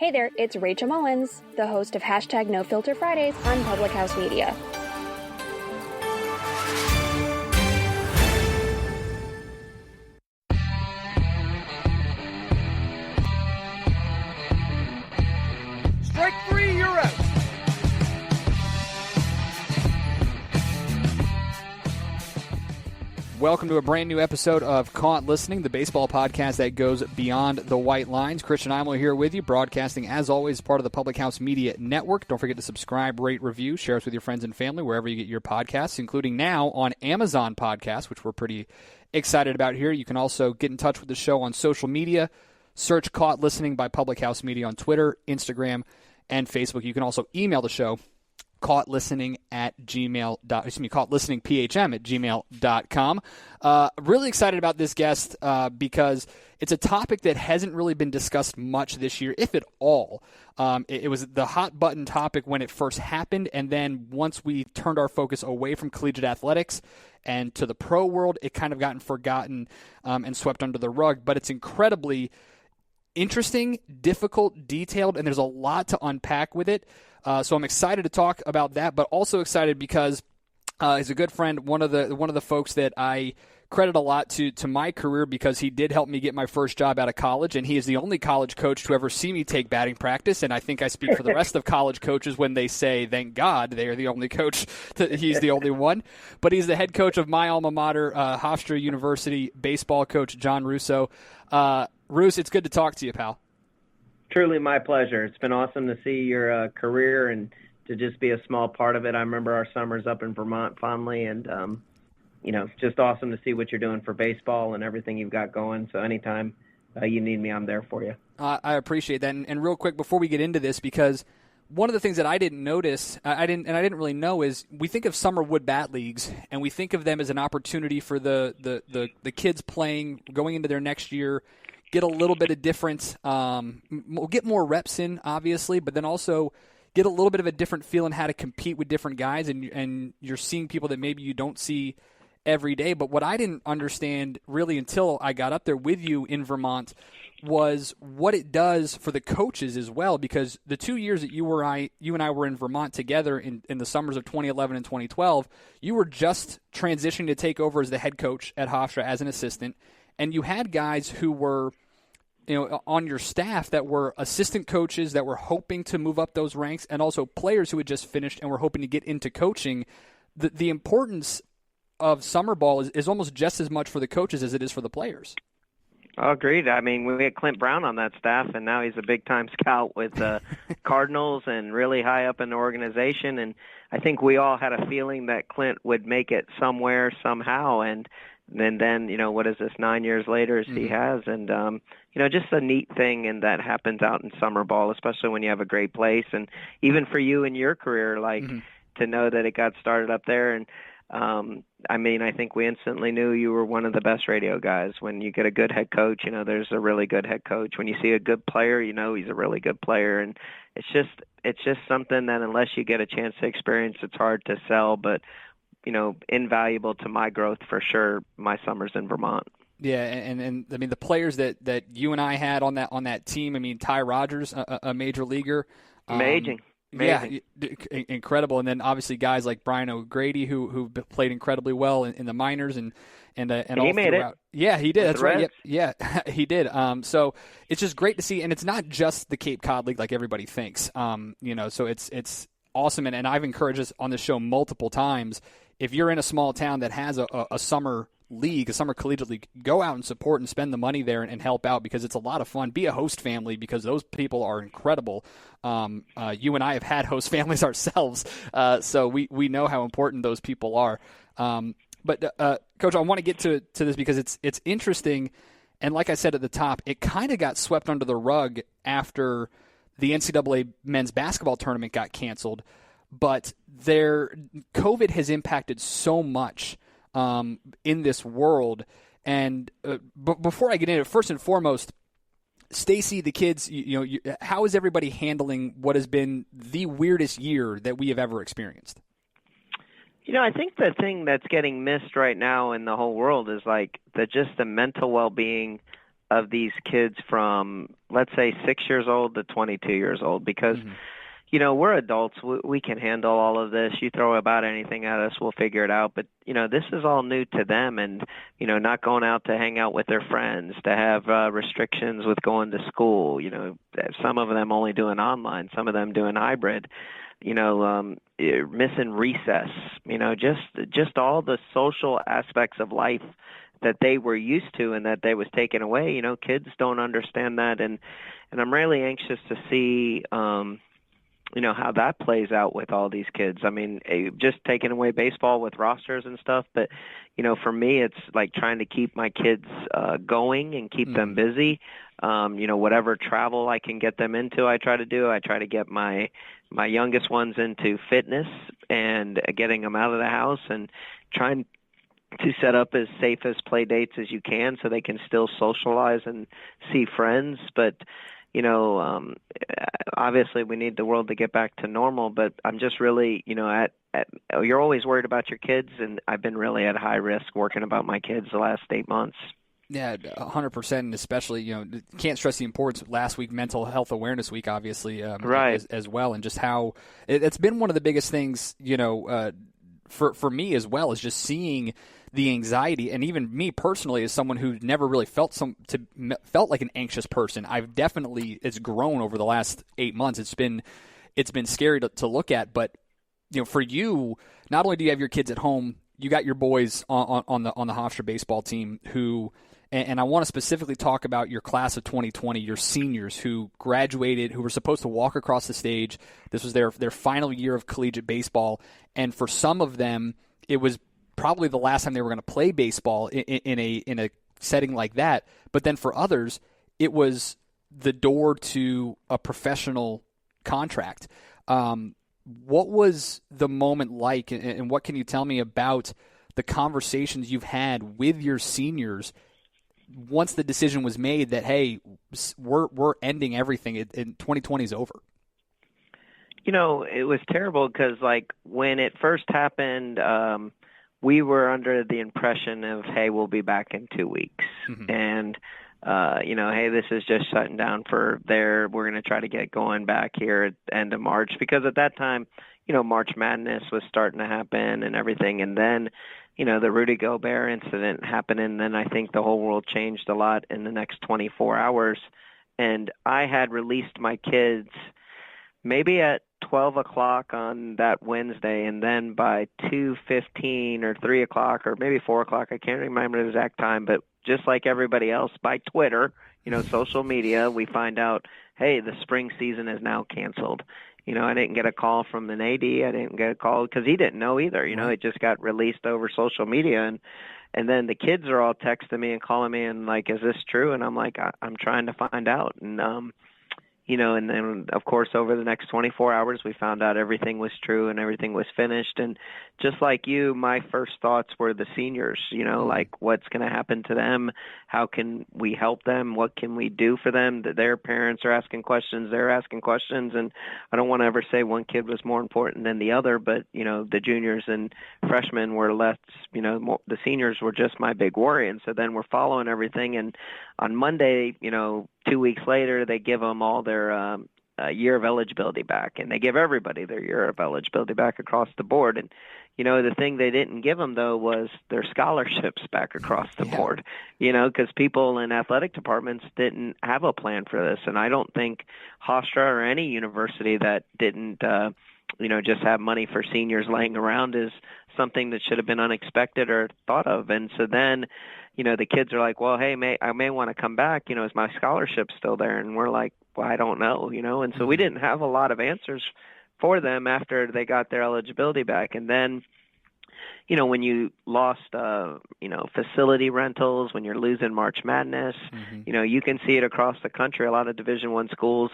Hey there, it's Rachel Mullins, the host of Hashtag No Filter Fridays on Public House Media. Strike three, you're out. Welcome to a brand new episode of Caught Listening, the baseball podcast that goes beyond the white lines. Christian Imler here with you, broadcasting as always part of the Public House Media Network. Don't forget to subscribe, rate, review, share us with your friends and family wherever you get your podcasts, including now on Amazon Podcasts, which we're pretty excited about here. You can also get in touch with the show on social media. Search Caught Listening by Public House Media on Twitter, Instagram, and Facebook. You can also email the show, caughtlisteningphm at gmail.com. Really excited about this guest because it's a topic that hasn't really been discussed much this year, if at all. It was the hot button topic when it first happened, and then once we turned our focus away from collegiate athletics and to the pro world, it kind of gotten forgotten and swept under the rug. But it's incredibly interesting, difficult, detailed, and there's a lot to unpack with it. So I'm excited to talk about that, but also excited because he's a good friend, one of the folks that I credit a lot to my career because he did help me get my first job out of college, and he is the only college coach to ever see me take batting practice, and I think I speak for the rest of college coaches when they say, thank God, they are the only coach, he's the only one. But he's the head coach of my alma mater, Hofstra University, baseball coach John Russo. Russo, it's good to talk to you, pal. Truly my pleasure. It's been awesome to see your career and to just be a small part of it. I remember our summers up in Vermont fondly, and, just awesome to see what you're doing for baseball and everything you've got going. So anytime you need me, I'm there for you. I appreciate that. And real quick, before we get into this, because one of the things that I didn't notice, I didn't really know, is we think of summer wood bat leagues, and we think of them as an opportunity for the kids playing, going into their next year, get a little bit of difference, get more reps in, obviously, but then also get a little bit of a different feel in how to compete with different guys, and you're seeing people that maybe you don't see every day. But what I didn't understand really until I got up there with you in Vermont was what it does for the coaches as well, because the 2 years that you and I were in Vermont together in the summers of 2011 and 2012, you were just transitioning to take over as the head coach at Hofstra as an assistant, and you had guys who were on your staff that were assistant coaches that were hoping to move up those ranks, and also players who had just finished and were hoping to get into coaching. The importance of summer ball is almost just as much for the coaches as it is for the players. Oh, agreed. I mean, we had Clint Brown on that staff, and now he's a big-time scout with the Cardinals and really high up in the organization. And I think we all had a feeling that Clint would make it somewhere, somehow. And then what is this, 9 years later, as he has. And, just a neat thing, and that happens out in summer ball, especially when you have a great place. And even for you in your career, to know that it got started up there. And, I think we instantly knew you were one of the best radio guys. When you get a good head coach, there's a really good head coach. When you see a good player, he's a really good player. And it's just something that unless you get a chance to experience, it's hard to sell, but invaluable to my growth for sure, my summers in Vermont. Yeah, and I mean the players that you and I had on that team. I mean, Ty Rogers, a major leaguer, amazing. Yeah, incredible. And then obviously guys like Brian O'Grady who played incredibly well in the minors and he all made throughout. it. Yeah, he did. That's right. Yeah, he did. So it's just great to see, and it's not just the Cape Cod League like everybody thinks. So it's awesome, and I've encouraged this on the show multiple times. If you're in a small town that has a summer league, a summer collegiate league, go out and support and spend the money there and help out, because it's a lot of fun. Be a host family, because those people are incredible. You and I have had host families ourselves, so we know how important those people are. But Coach, I want to get to this because it's interesting, and like I said at the top, it kind of got swept under the rug after the NCAA men's basketball tournament got canceled. But COVID has impacted so much in this world. And before I get into it, first and foremost, Stacy, the kids, how is everybody handling what has been the weirdest year that we have ever experienced? I think the thing that's getting missed right now in the whole world is the mental well-being of these kids from, let's say, 6 years old to 22 years old, because we're adults. We can handle all of this. You throw about anything at us, we'll figure it out. But, this is all new to them, and, not going out to hang out with their friends, to have restrictions with going to school, some of them only doing online, some of them doing hybrid, missing recess, just all the social aspects of life that they were used to and that they was taken away. Kids don't understand that. And I'm really anxious to see, how that plays out with all these kids. I mean, just taking away baseball with rosters and stuff. But, for me, it's like trying to keep my kids going and keep them busy. Whatever travel I can get them into, I try to do. I try to get my youngest ones into fitness and getting them out of the house and trying to set up as safe as play dates as you can so they can still socialize and see friends. But, obviously we need the world to get back to normal, but I'm just really, you're always worried about your kids, and I've been really at high risk working about my kids the last 8 months. Yeah, 100%, and especially, can't stress the importance of last week, Mental Health Awareness Week, obviously, right. as well, and just how it's been one of the biggest things, for me as well, is just seeing the anxiety, and even me personally, as someone who never really felt like an anxious person, it's grown over the last 8 months. It's been scary to look at, but for you, not only do you have your kids at home, you got your boys on the Hofstra baseball team who, and I want to specifically talk about your class of 2020, your seniors who graduated, who were supposed to walk across the stage. This was their final year of collegiate baseball, and for some of them, it was probably the last time they were going to play baseball in a setting like that. But then for others, it was the door to a professional contract. What was the moment like, and what can you tell me about the conversations you've had with your seniors once the decision was made that, hey, we're ending everything and 2020 is over? It was terrible because, when it first happened, we were under the impression of, hey, we'll be back in 2 weeks. And, hey, this is just shutting down we're going to try to get going back here at the end of March. Because at that time, March Madness was starting to happen and everything. And then, the Rudy Gobert incident happened. And then I think the whole world changed a lot in the next 24 hours. And I had released my kids maybe at 12 o'clock on that Wednesday, and then by 2:15 or 3 o'clock or maybe 4 o'clock, I can't remember the exact time, but just like everybody else, by Twitter, social media, we find out, hey, the spring season is now canceled. I didn't get a call from an AD. I didn't get a call because he didn't know either. It just got released over social media, and then the kids are all texting me and calling me and like, is this true? And I'm like, I'm trying to find out. And and then, of course, over the next 24 hours, we found out everything was true and everything was finished. And just like you, my first thoughts were the seniors, like what's going to happen to them? How can we help them? What can we do for them? Their parents are asking questions. They're asking questions. And I don't want to ever say one kid was more important than the other, but, the juniors and freshmen were less, the seniors were just my big worry. And so then we're following everything. And on Monday, 2 weeks later, they give them all their year of eligibility back, and they give everybody their year of eligibility back across the board. And, the thing they didn't give them, though, was their scholarships back across the board, because people in athletic departments didn't have a plan for this. And I don't think Hofstra or any university that didn't, just have money for seniors laying around is something that should have been unexpected or thought of. And so then, the kids are like, well, hey, I may want to come back. Is my scholarship still there? And we're like, well, I don't know, And so we didn't have a lot of answers for them after they got their eligibility back. And then, when you lost, facility rentals, when you're losing March Madness, you can see it across the country. A lot of Division I schools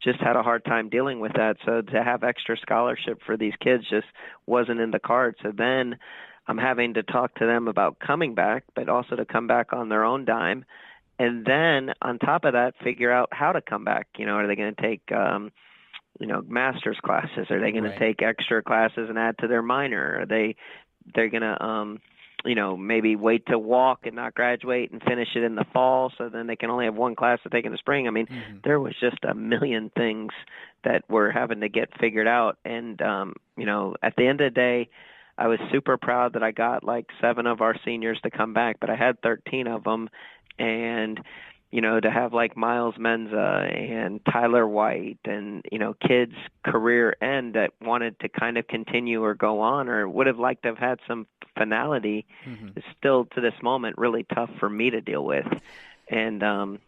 just had a hard time dealing with that. So to have extra scholarship for these kids just wasn't in the cards. So then I'm having to talk to them about coming back, but also to come back on their own dime. And then on top of that, figure out how to come back. Are they going to take, master's classes? Are they going to take extra classes and add to their minor? They're going to, maybe wait to walk and not graduate and finish it in the fall, so then they can only have one class to take in the spring. I mean, there was just a million things that were having to get figured out. And, at the end of the day, I was super proud that I got like 7 of our seniors to come back, but I had 13 of them. And, to have like Miles Menza and Tyler White and, kids career end that wanted to kind of continue or go on or would have liked to have had some finality is still to this moment really tough for me to deal with. And,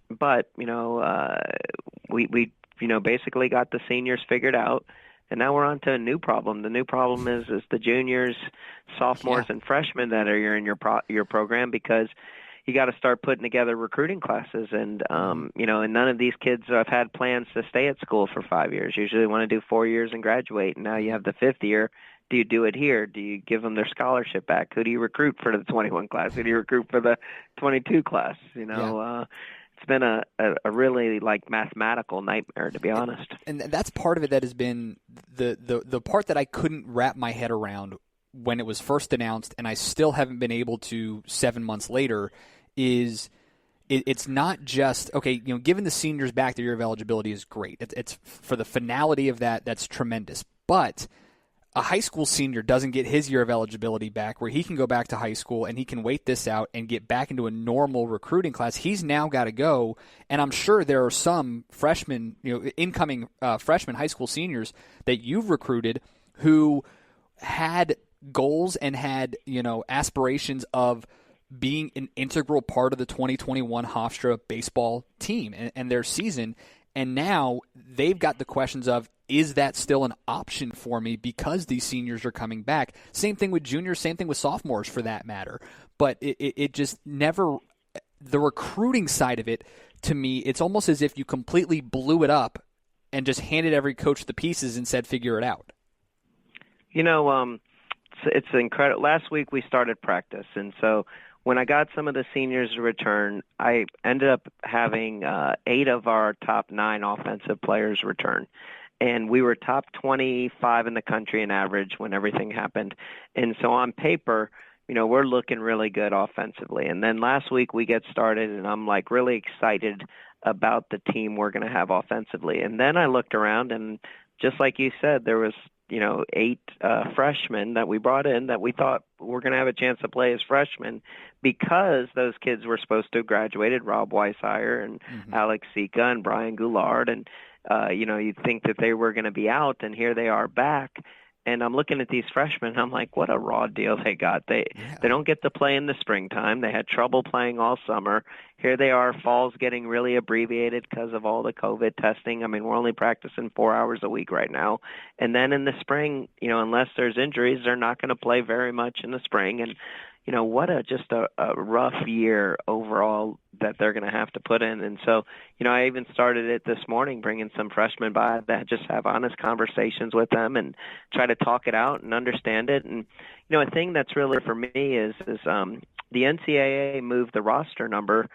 but, we basically got the seniors figured out. And now we're on to a new problem. The new problem is the juniors, sophomores, and freshmen that are in your program, because you got to start putting together recruiting classes. And, and none of these kids have had plans to stay at school for 5 years. Usually they want to do 4 years and graduate. And now you have the 5th year. Do you do it here? Do you give them their scholarship back? Who do you recruit for the 21 class? Who do you recruit for the 22 class? It's been a really like mathematical nightmare, to be honest. And that's part of it that has been the part that I couldn't wrap my head around when it was first announced, and I still haven't been able to 7 months later, is it's not just, okay, giving the seniors back their year of eligibility is great. It's for the finality of that's tremendous. But a high school senior doesn't get his year of eligibility back where he can go back to high school and he can wait this out and get back into a normal recruiting class. He's now got to go, and I'm sure there are some freshmen, incoming freshmen, high school seniors that you've recruited who had goals and had, aspirations of being an integral part of the 2021 Hofstra baseball team and their season. And now they've got the questions of, is that still an option for me because these seniors are coming back? Same thing with juniors, same thing with sophomores for that matter. But it just never, the recruiting side of it, to me, it's almost as if you completely blew it up and just handed every coach the pieces and said, figure it out. It's incredible. Last week we started practice, and so when I got some of the seniors to return, I ended up having 8 of our top 9 offensive players return. And we were top 25 in the country in average when everything happened. And so on paper, we're looking really good offensively. And then last week we get started, and I'm like really excited about the team we're going to have offensively. And then I looked around, and just like you said, there was 8 freshmen that we brought in that we thought were going to have a chance to play as freshmen because those kids were supposed to have graduated, Rob Weishire and Alex Sika and Brian Goulart. And, you'd think that they were going to be out, and here they are back. And I'm looking at these freshmen, and I'm like, what a raw deal they got. They don't get to play in the springtime. They had trouble playing all summer. Here they are, fall's getting really abbreviated because of all the COVID testing. I mean, we're only practicing 4 hours a week right now. And then in the spring, unless there's injuries, they're not going to play very much in the spring. And, what just a rough year overall that they're going to have to put in. And so, I even started it this morning, bringing some freshmen by that just have honest conversations with them and try to talk it out and understand it. And, a thing that's really for me is the NCAA moved the roster number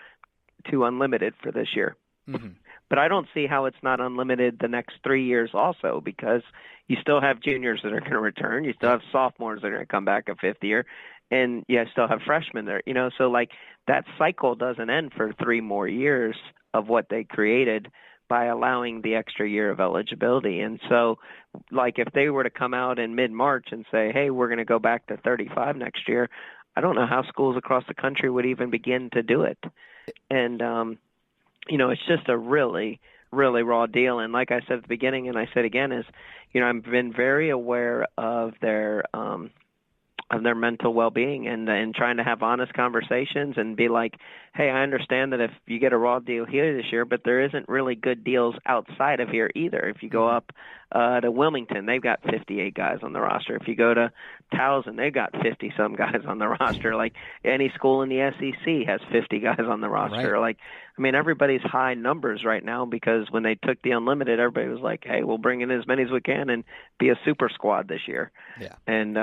to unlimited for this year. But I don't see how it's not unlimited the next 3 years also, because you still have juniors that are going to return. You still have sophomores that are going to come back a 5th year. And you still have freshmen there, so like that cycle doesn't end for 3 more years of what they created by allowing the extra year of eligibility. And so like if they were to come out in mid-March and say, hey, we're going to go back to 35 next year, I don't know how schools across the country would even begin to do it. And, it's just a really, really raw deal. And like I said at the beginning, and I said again, is, I've been very aware of their mental well-being and trying to have honest conversations and be like, hey, I understand that if you get a raw deal here this year, but there isn't really good deals outside of here either. If you go up to Wilmington, they've got 58 guys on the roster. If you go to Towson, they've got 50-some guys on the roster. Like any school in the SEC has 50 guys on the roster. Right. Like, I mean, everybody's high numbers right now because when they took the unlimited, everybody was like, hey, we'll bring in as many as we can and be a super squad this year. Yeah. And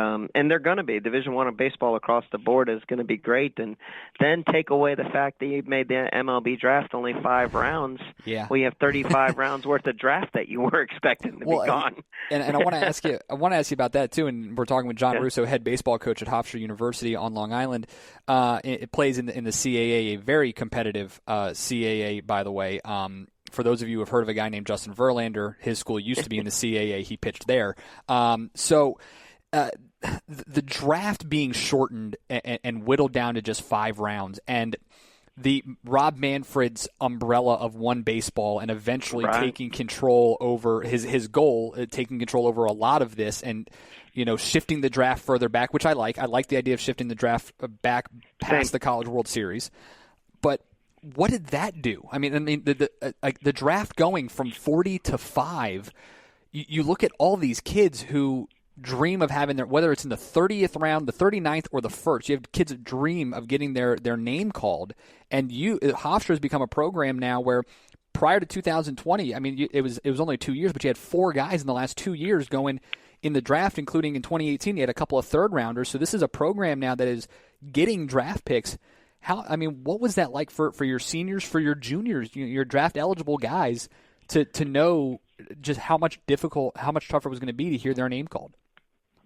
they're going to be. Division I of baseball across the board is going to be great. And then take away the fact that you made the MLB draft only 5 rounds. Yeah. Well, you have 35 rounds worth of draft that you were expecting to be gone. And I want to ask you about that too. And we're talking with John Russo, head baseball coach at Hofstra University on Long Island. It plays in the CAA, a very competitive CAA, by the way. For those of you who have heard of a guy named Justin Verlander, his school used to be in the CAA. He pitched there. The draft being shortened and whittled down to just 5 rounds, and the Rob Manfred's umbrella of one baseball, and eventually taking control over his goal, taking control over a lot of this, and shifting the draft further back, which I like. I like the idea of shifting the draft back past the College World Series, but what did that do? I mean, the draft going from 40 to 5. You look at all these kids who dream of having whether it's in the 30th round, the 39th, or the 1st. You have kids that dream of getting their name called. And Hofstra has become a program now where prior to 2020, I mean, it was only 2 years, but you had 4 guys in the last 2 years going in the draft, including in 2018, you had a couple of 3rd-rounders. So this is a program now that is getting draft picks. What was that like for your seniors, for your juniors, your draft-eligible guys, to know just how much tougher it was going to be to hear their name called?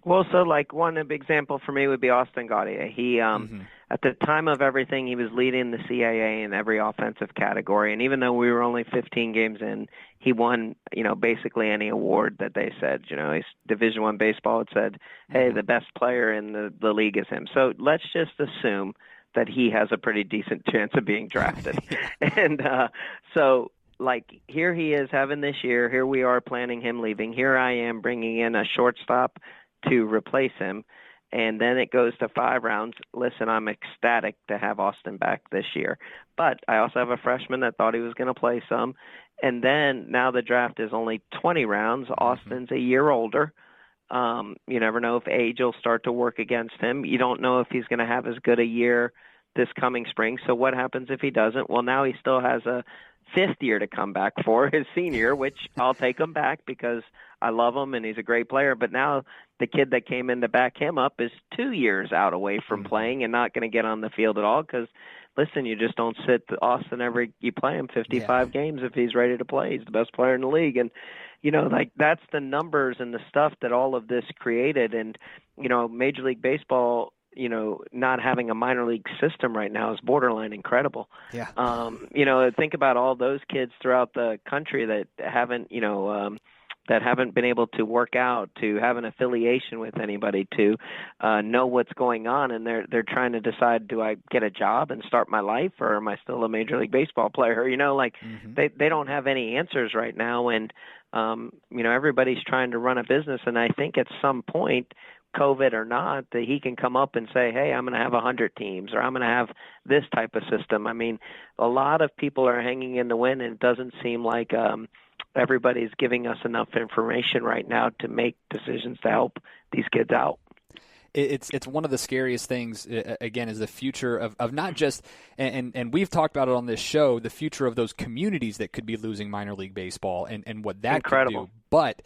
Well, so like one example for me would be Austin Gaudier. He, at the time of everything, he was leading the CAA in every offensive category. And even though we were only 15 games in, he won, basically any award that they said. He's Division I baseball. It said, hey, the best player in the league is him. So let's just assume that he has a pretty decent chance of being drafted. And so, like, here he is having this year. Here we are planning him leaving. Here I am bringing in a shortstop to replace him, and then it goes to 5 rounds. Listen, I'm ecstatic to have Austin back this year, but I also have a freshman that thought he was going to play some, and then now the draft is only 20 rounds. Austin's a year older. You never know if age will start to work against him. You don't know if he's going to have as good a year this coming spring. So what happens if he doesn't? Well, now he still has a 5th year to come back for, his senior, which I'll take him back because I love him and he's a great player. But now the kid that came in to back him up is 2 years out away from playing and not going to get on the field at all because, listen, you just don't sit Austin you play him 55 games if he's ready to play. He's the best player in the league. And, that's the numbers and the stuff that all of this created. And, Major League Baseball, not having a minor league system right now is borderline incredible. Yeah. Think about all those kids throughout the country that haven't been able to work out, to have an affiliation with anybody, to know what's going on, and they're trying to decide, do I get a job and start my life, or am I still a Major League Baseball player? They don't have any answers right now, and everybody's trying to run a business, and I think at some point, COVID or not, that he can come up and say, hey, I'm going to have 100 teams, or I'm going to have this type of system. I mean, a lot of people are hanging in the wind, and it doesn't seem like everybody's giving us enough information right now to make decisions to help these kids out. It's one of the scariest things, again, is the future of not just, and we've talked about it on this show, the future of those communities that could be losing minor league baseball and what that could do. But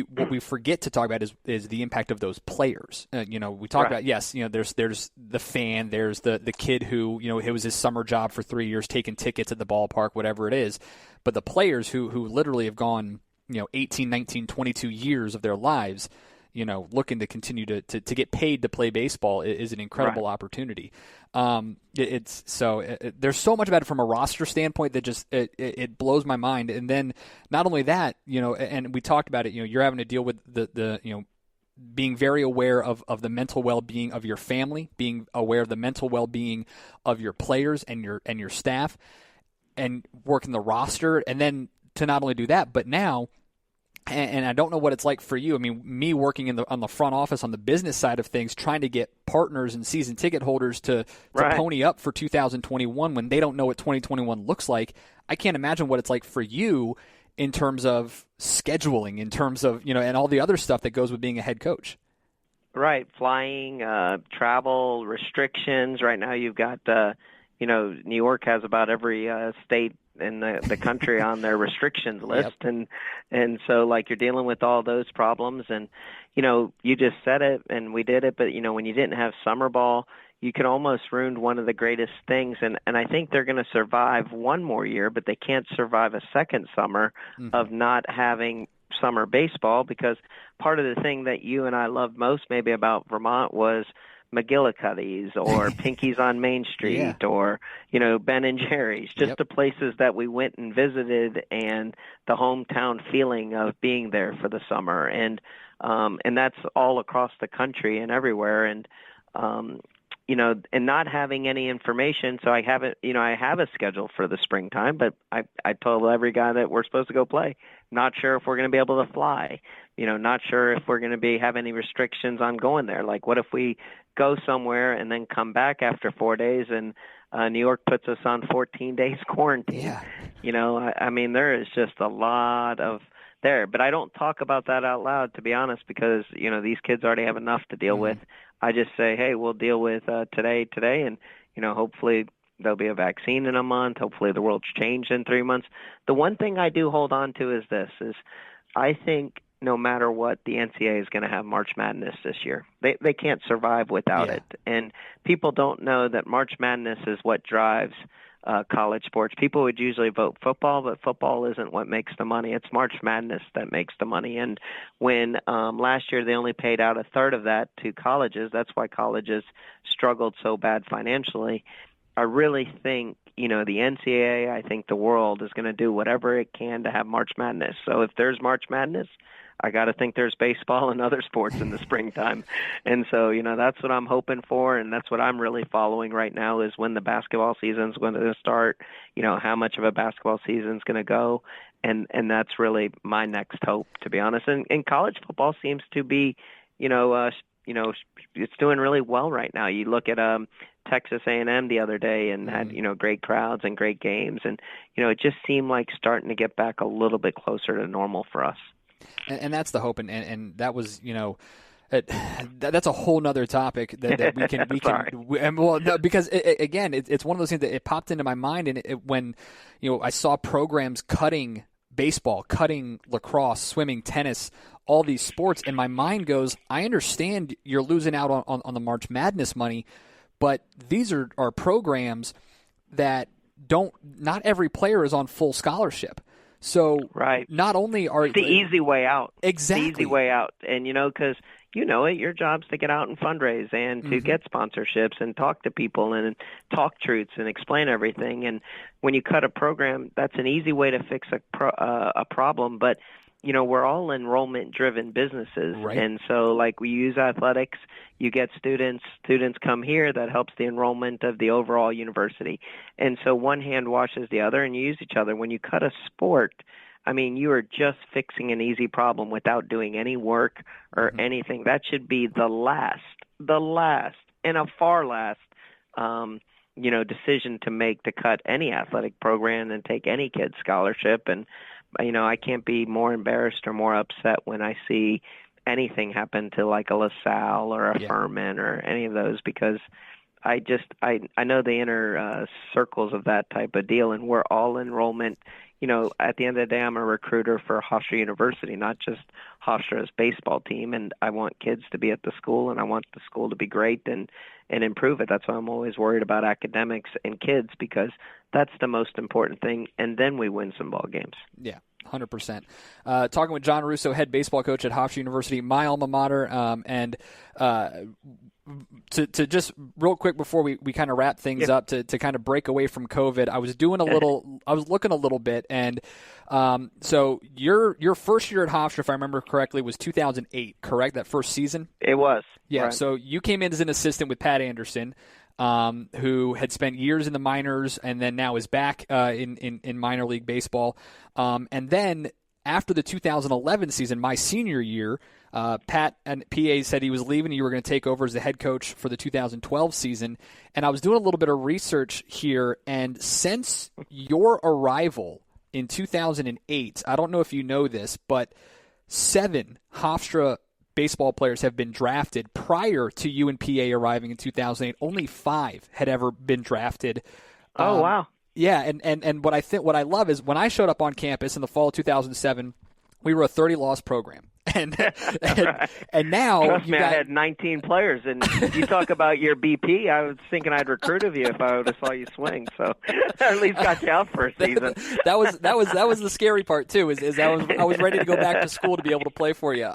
what we forget to talk about is the impact of those players. We talk about, yes, there's the fan, there's the kid who, it was his summer job for 3 years, taking tickets at the ballpark, whatever it is. But the players who literally have gone, 18, 19, 22 years of their lives, looking to continue to get paid to play baseball is an incredible opportunity. There's so much about it from a roster standpoint that just it blows my mind. And then not only that, and we talked about it, you're having to deal with the being very aware of the mental well-being of your family, being aware of the mental well-being of your players and your staff, and working the roster. And then to not only do that, but now, and I don't know what it's like for you. I mean, me working on the front office on the business side of things, trying to get partners and season ticket holders to pony up for 2021 when they don't know what 2021 looks like. I can't imagine what it's like for you in terms of scheduling, in terms of, and all the other stuff that goes with being a head coach. Right. Flying, travel restrictions. Right now you've got, New York has about every state in the country on their restrictions list. Yep. And so, like, you're dealing with all those problems. And, you just said it and we did it. But, when you didn't have summer ball, you could almost ruin one of the greatest things. And I think they're going to survive one more year, but they can't survive a second summer of not having summer baseball, because part of the thing that you and I loved most maybe about Vermont was McGillicuddy's or Pinky's on Main Street or, Ben and Jerry's, just the places that we went and visited, and the hometown feeling of being there for the summer. And that's all across the country and everywhere. And, and not having any information. So I haven't, I have a schedule for the springtime, but I told every guy that we're supposed to go play. Not sure if we're going to be able to fly, not sure if we're going to have any restrictions on going there. Like, what if we go somewhere and then come back after 4 days and New York puts us on 14 days quarantine? Yeah. I mean, there is just a lot of there, but I don't talk about that out loud, to be honest, because, these kids already have enough to deal with. I just say, hey, we'll deal with today, and, hopefully there'll be a vaccine in a month. Hopefully the world's changed in 3 months. The one thing I do hold on to is this, is I think no matter what, the NCAA is going to have March Madness this year. They can't survive without it. And people don't know that March Madness is what drives college sports. People would usually vote football, but football isn't what makes the money. It's March Madness that makes the money. And when last year they only paid out a third of that to colleges, that's why colleges struggled so bad financially. I really think, the NCAA, I think the world is going to do whatever it can to have March Madness. So if there's March Madness, I got to think there's baseball and other sports in the springtime. And so, that's what I'm hoping for, and that's what I'm really following right now, is when the basketball season's going to start, how much of a basketball season's going to go, and that's really my next hope, to be honest. And college football seems to be, it's doing really well right now. You look at Texas A&M the other day and had, great crowds and great games, and, it just seemed like starting to get back a little bit closer to normal for us. And that's the hope, and that was, that's a whole nother topic that we can because it's one of those things that it popped into my mind, and when I saw programs cutting baseball, cutting lacrosse, swimming, tennis, all these sports, and my mind goes, I understand you're losing out on the March Madness money, but these are programs that not every player is on full scholarship. So not only are it's the easy way out. Exactly. The easy way out. And, because your job's to get out and fundraise and to get sponsorships and talk to people and talk truths and explain everything. And when you cut a program, that's an easy way to fix a problem. But, we're all enrollment-driven businesses. Right. And so, like, we use athletics. You get students come here, that helps the enrollment of the overall university. And so one hand washes the other, and you use each other. When you cut a sport, I mean, you are just fixing an easy problem without doing any work or anything. That should be the last, and a far last, decision to make, to cut any athletic program and take any kid's scholarship. And, I can't be more embarrassed or more upset when I see anything happen to like a LaSalle or a Furman or any of those, because I know the inner circles of that type of deal, and we're all enrollment. At the end of the day, I'm a recruiter for Hofstra University, not just Hofstra's baseball team, and I want kids to be at the school, and I want the school to be great and improve it. That's why I'm always worried about academics and kids, because that's the most important thing, and then we win some ball games. Yeah. 100%. Talking with John Russo, head baseball coach at Hofstra University, my alma mater, and to just real quick before we kind of wrap things up, to kind of break away from COVID, I was looking a little bit, and so your first year at Hofstra, if I remember correctly, was 2008, correct? That first season? It was. Yeah. Right. So you came in as an assistant with Pat Anderson, who had spent years in the minors and then now is back in minor league baseball. And then after the 2011 season, my senior year, Pat and PA said he was leaving. You were going to take over as the head coach for the 2012 season. And I was doing a little bit of research here, and since your arrival in 2008, I don't know if you know this, but 7 Hofstra baseball players have been drafted prior to you and PA arriving in 2008. Only 5 had ever been drafted Oh, wow. Yeah, and what I love is when I showed up on campus in the fall of 2007, we were a 30-loss program. And Right. and now Trust me, I had 19 players, and you talk about your BP. I was thinking I'd recruit of you if I would have saw you swing. So at least got you out for a season. that was the scary part too. Is I was ready to go back to school to be able to play for you.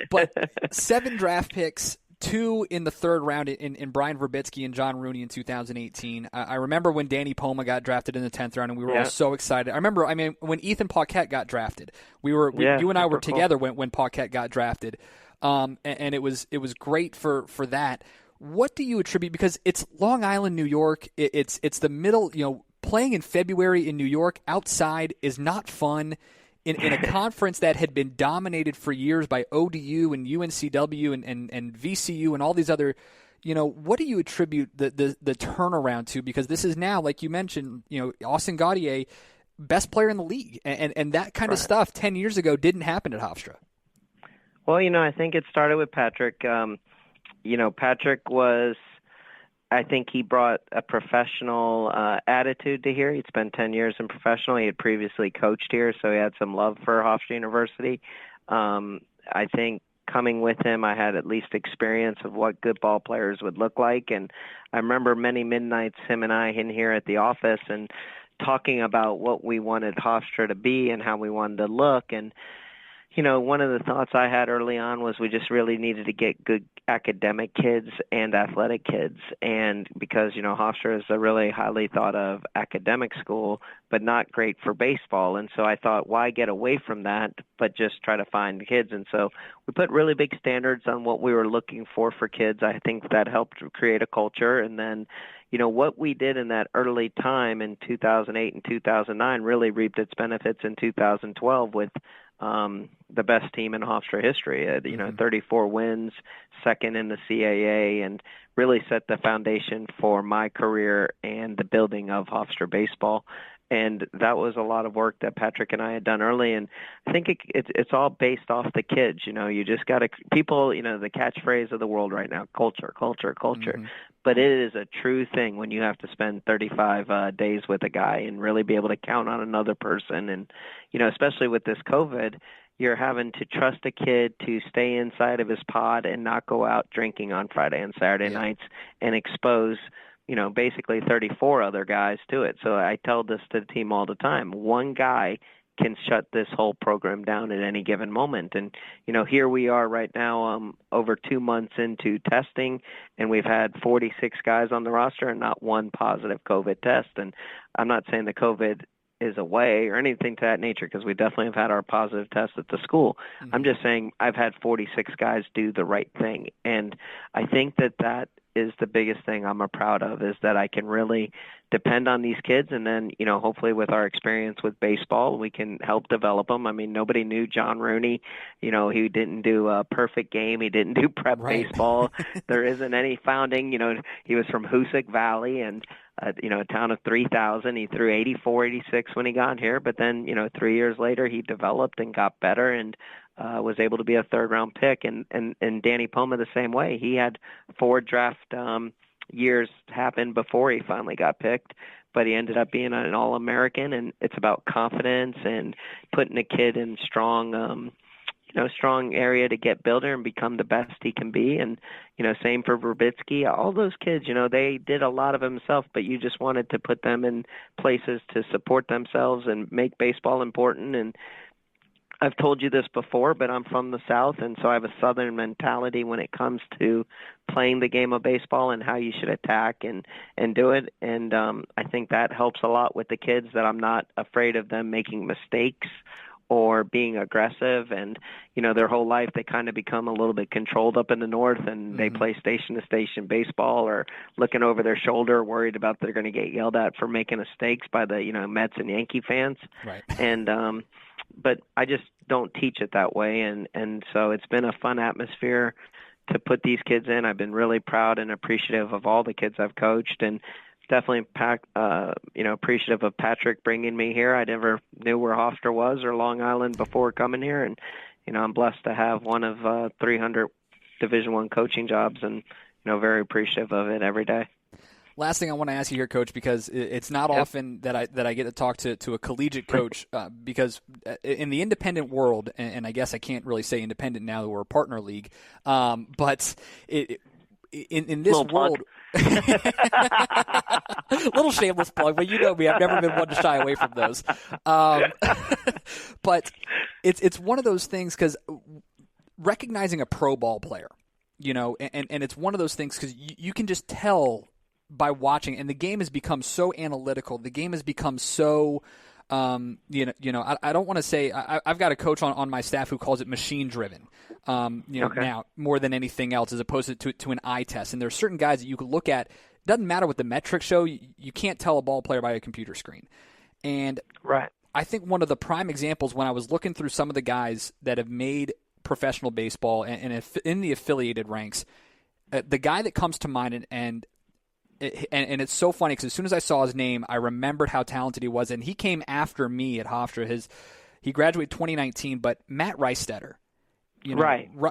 But 7 draft picks. 2 in the 3rd round in Brian Verbitsky and John Rooney in 2018. I remember when Danny Poma got drafted in the 10th round, and we were all so excited. I remember, when Ethan Paquette got drafted, you and I were together when Paquette got drafted, and it was great for that. What do you attribute? Because it's Long Island, New York. It's the middle. Playing in February in New York outside is not fun. In a conference that had been dominated for years by ODU and UNCW and VCU and all these other, what do you attribute the turnaround to? Because this is now, like you mentioned, Austin Gaudier, best player in the league, and that kind of stuff 10 years ago didn't happen at Hofstra. Well, I think it started with Patrick. Patrick was, I think he brought a professional attitude to here. He'd spent 10 years in professional. He had previously coached here, so he had some love for Hofstra University. I think coming with him, I had at least experience of what good ball players would look like. And I remember many midnights, him and I in here at the office and talking about what we wanted Hofstra to be and how we wanted to look. And one of the thoughts I had early on was we just really needed to get good academic kids and athletic kids. And because, Hofstra is a really highly thought of academic school, but not great for baseball. And so I thought, why get away from that, but just try to find kids? And so we put really big standards on what we were looking for kids. I think that helped create a culture. And then, what we did in that early time in 2008 and 2009 really reaped its benefits in 2012 with the best team in Hofstra history. 34 wins, second in the CAA, and really set the foundation for my career and the building of Hofstra baseball. And that was a lot of work that Patrick and I had done early. And I think it's all based off the kids. You just got to people. The catchphrase of the world right now: culture, culture, culture. Mm-hmm. But it is a true thing when you have to spend 35 days with a guy and really be able to count on another person. And especially with this COVID, you're having to trust a kid to stay inside of his pod and not go out drinking on Friday and Saturday nights and expose basically 34 other guys to it. So I tell this to the team all the time. One guy can shut this whole program down at any given moment. And, here we are right now over 2 months into testing, and we've had 46 guys on the roster and not one positive COVID test. And I'm not saying the COVID is away or anything to that nature, because we definitely have had our positive tests at the school. Mm-hmm. I'm just saying I've had 46 guys do the right thing. And I think that is the biggest thing I'm proud of, is that I can really depend on these kids. And then, hopefully with our experience with baseball, we can help develop them. Nobody knew John Rooney. He didn't do a perfect game. He didn't do prep baseball. There isn't any founding. He was from Hoosick Valley and, a town of 3,000. He threw 84, 86 when he got here. But then, 3 years later, he developed and got better and was able to be a 3rd-round pick. And Danny Poma the same way. He had 4 draft years happen before he finally got picked, but he ended up being an All-American. And it's about confidence and putting a kid in strong area to get builder and become the best he can be. And, same for Verbitsky. All those kids, they did a lot of himself, but you just wanted to put them in places to support themselves and make baseball important. And I've told you this before, but I'm from the South, and so I have a Southern mentality when it comes to playing the game of baseball and how you should attack and do it. And I think that helps a lot with the kids, that I'm not afraid of them making mistakes or being aggressive. And, their whole life they kind of become a little bit controlled up in the North, and they play station-to-station baseball or looking over their shoulder, worried about they're going to get yelled at for making mistakes by the, Mets and Yankee fans. Right. And, but I just don't teach it that way. And so it's been a fun atmosphere to put these kids in. I've been really proud and appreciative of all the kids I've coached, and definitely appreciative of Patrick bringing me here. I never knew where Hofstra was or Long Island before coming here. And, I'm blessed to have one of 300 Division I coaching jobs, and, very appreciative of it every day. Last thing I want to ask you here, Coach, because it's not often that I get to talk to a collegiate coach, because in the independent world, and I guess I can't really say independent now that we're a partner league, but in this world, little shameless plug, but you know me, I've never been one to shy away from those. But it's one of those things, because recognizing a pro ball player, and it's one of those things because you can just tell by watching, and the game has become so analytical. The game has become so, I don't want to say, I've got a coach on my staff who calls it machine driven, now more than anything else, as opposed to an eye test. And there are certain guys that you can look at. It doesn't matter what the metrics show. You can't tell a ball player by a computer screen. And I think one of the prime examples, when I was looking through some of the guys that have made professional baseball and in the affiliated ranks, the guy that comes to mind, and it's so funny because as soon as I saw his name, I remembered how talented he was, and he came after me at Hofstra. He graduated 2019, but Matt Reistetter,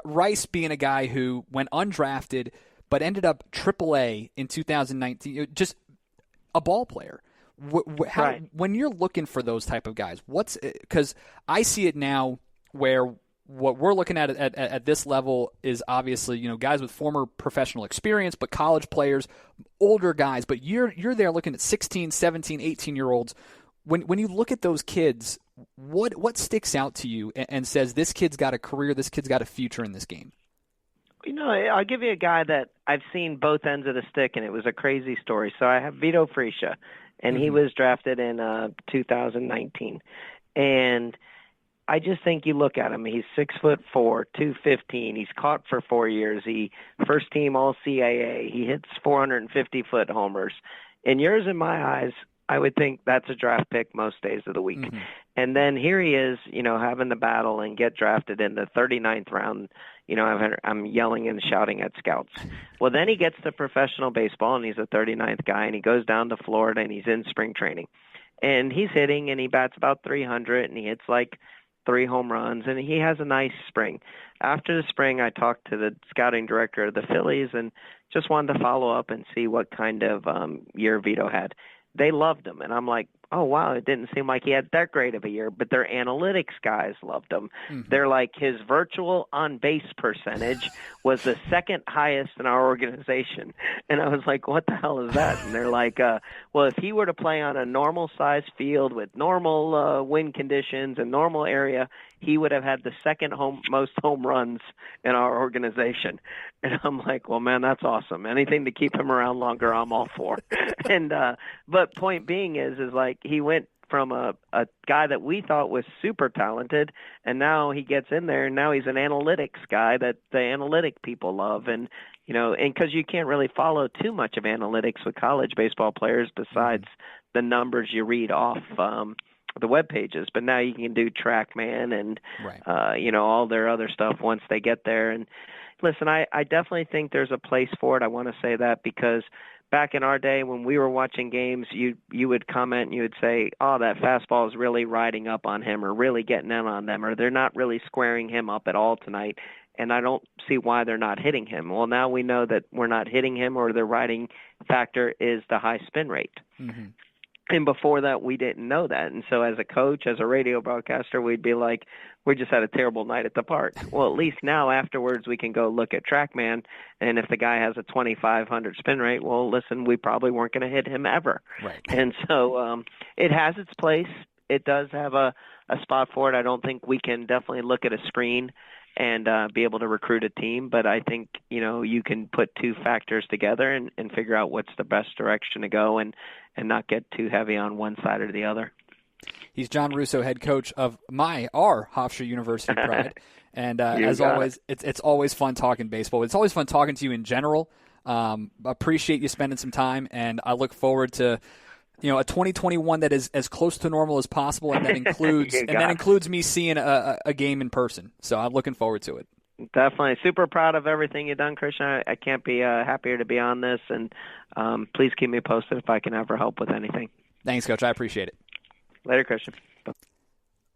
Rice being a guy who went undrafted but ended up AAA in 2019, just a ball player. When you're looking for those type of guys, because I see it now where what we're looking at this level is obviously, guys with former professional experience, but college players, older guys, but you're there looking at 16, 17, 18-year-olds. When you look at those kids, what sticks out to you and says this kid's got a career, this kid's got a future in this game? I'll give you a guy that I've seen both ends of the stick, and it was a crazy story. So I have Vito Fresia, and he was drafted in 2019. And I just think you look at him, he's 6'4", 215. He's caught for 4 years. He first team all CAA. He hits 450-foot homers. In yours and my eyes, I would think that's a draft pick most days of the week. Mm-hmm. And then here he is, having the battle and get drafted in the 39th round. I'm yelling and shouting at scouts. Well, then he gets to professional baseball, and he's a 39th guy, and he goes down to Florida, and he's in spring training. And he's hitting, and he bats about 300, and he hits like 3 home runs, and he has a nice spring. After the spring, I talked to the scouting director of the Phillies and just wanted to follow up and see what kind of year Vito had. They loved him, and I'm like, oh, wow, it didn't seem like he had that great of a year, but their analytics guys loved him. Mm-hmm. They're like, his virtual on-base percentage was the second highest in our organization. And I was like, what the hell is that? And they're like, well, if he were to play on a normal-sized field with normal wind conditions and normal area, he would have had the second most home runs in our organization. And I'm like, well, man, that's awesome. Anything to keep him around longer, I'm all for. And but point being is like he went from a guy that we thought was super talented, and now he gets in there, and now he's an analytics guy that the analytic people love. And and because you can't really follow too much of analytics with college baseball players besides the numbers you read off the web pages, but now you can do TrackMan and all their other stuff once they get there. And listen, I definitely think there's a place for it. I want to say that because back in our day when we were watching games, you would comment and you would say, oh, that fastball is really riding up on him or really getting in on them, or they're not really squaring him up at all tonight, and I don't see why they're not hitting him. Well, now we know that we're not hitting him, or the riding factor is the high spin rate. Mm-hmm. And before that, we didn't know that. And so as a coach, as a radio broadcaster, we'd be like, we just had a terrible night at the park. Well, at least now afterwards we can go look at TrackMan, and if the guy has a 2,500 spin rate, well, listen, we probably weren't going to hit him ever. Right. And so it has its place. It does have a spot for it. I don't think we can definitely look at a screen and be able to recruit a team, but I think, you can put two factors together and figure out what's the best direction to go and not get too heavy on one side or the other. He's John Russo, head coach of our Hofstra University Pride. And as always, it's always fun talking baseball. It's always fun talking to you in general. Appreciate you spending some time, and I look forward to a 2021 that is as close to normal as possible, and that includes me seeing a game in person. So I'm looking forward to it. Definitely. Super proud of everything you've done, Christian. I can't be happier to be on this, and please keep me posted if I can ever help with anything. Thanks, Coach. I appreciate it. Later, Christian.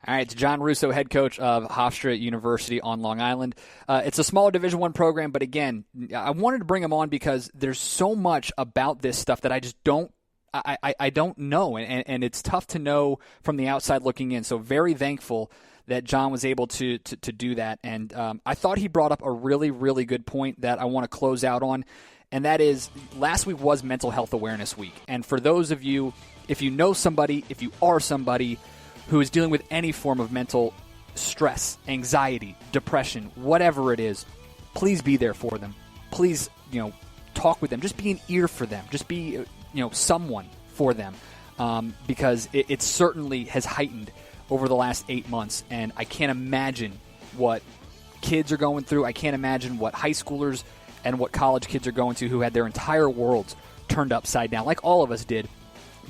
All right, it's John Russo, head coach of Hofstra University on Long Island. It's a smaller Division I program, but again, I wanted to bring him on because there's so much about this stuff that I just don't know, and it's tough to know from the outside looking in. So very thankful that John was able to do that. And I thought he brought up a really, really good point that I want to close out on, and that is last week was Mental Health Awareness Week. And for those of you, if you know somebody, if you are somebody who is dealing with any form of mental stress, anxiety, depression, whatever it is, please be there for them. Please, talk with them. Just be an ear for them. Just be, someone for them, because it certainly has heightened over the last 8 months, and I can't imagine what kids are going through. I can't imagine what high schoolers and what college kids are going to who had their entire worlds turned upside down, like all of us did,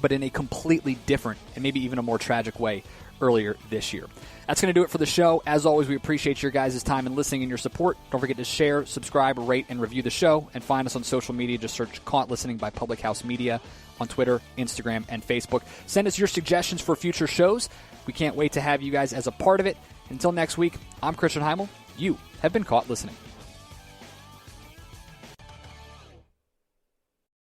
but in a completely different and maybe even a more tragic way earlier this year. That's going to do it for the show. As always, we appreciate your guys' time and listening and your support. Don't forget to share, subscribe, rate, and review the show. And find us on social media. Just search Caught Listening by Public House Media on Twitter, Instagram, and Facebook. Send us your suggestions for future shows. We can't wait to have you guys as a part of it. Until next week, I'm Christian Heimel. You have been Caught Listening.